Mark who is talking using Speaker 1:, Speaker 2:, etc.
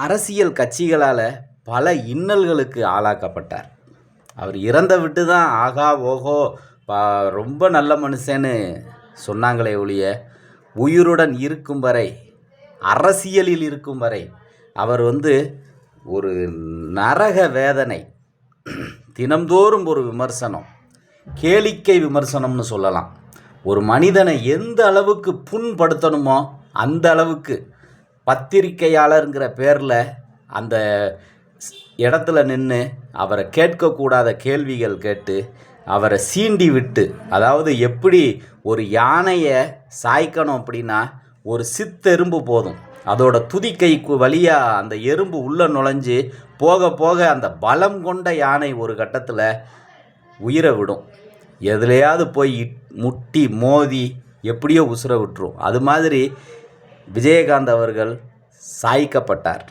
Speaker 1: அரசியல் கட்சிகளால் பல இன்னல்களுக்கு ஆளாக்கப்பட்டார். அவர் இறந்த விட்டு தான் ஆகா ஓஹோ ரொம்ப நல்ல மனுஷன்னு சொன்னாங்களே ஒழிய, உயிருடன் இருக்கும் வரை, அரசியலில் இருக்கும் வரை அவர் ஒரு நரக வேதனை. தினம்தோறும் ஒரு விமர்சனம், கேளிக்கை விமர்சனம்னு சொல்லலாம். ஒரு மனிதனை எந்த அளவுக்கு புண்படுத்தணுமோ அந்த அளவுக்கு பத்திரிகையாளருங்கிற பேரில் அந்த இடத்துல நின்று அவரை கேட்கக்கூடாத கேள்விகள் கேட்டு அவரை சீண்டி விட்டு, அதாவது எப்படி ஒரு யானையை சாய்க்கணும் அப்படின்னா ஒரு சித்தெரும்பு போதும், அதோட துதிக்கைக்கு வழியாக அந்த எறும்பு உள்ளே நுழைஞ்சு போக போக அந்த பலம் கொண்ட யானை ஒரு கட்டத்தில் உயிரை விடும். எதுலையாவது போய் முட்டி மோதி எப்படியோ உசுரை விட்டுரும். அது மாதிரி விஜயகாந்த் அவர்கள் சாய்க்கப்பட்டார்.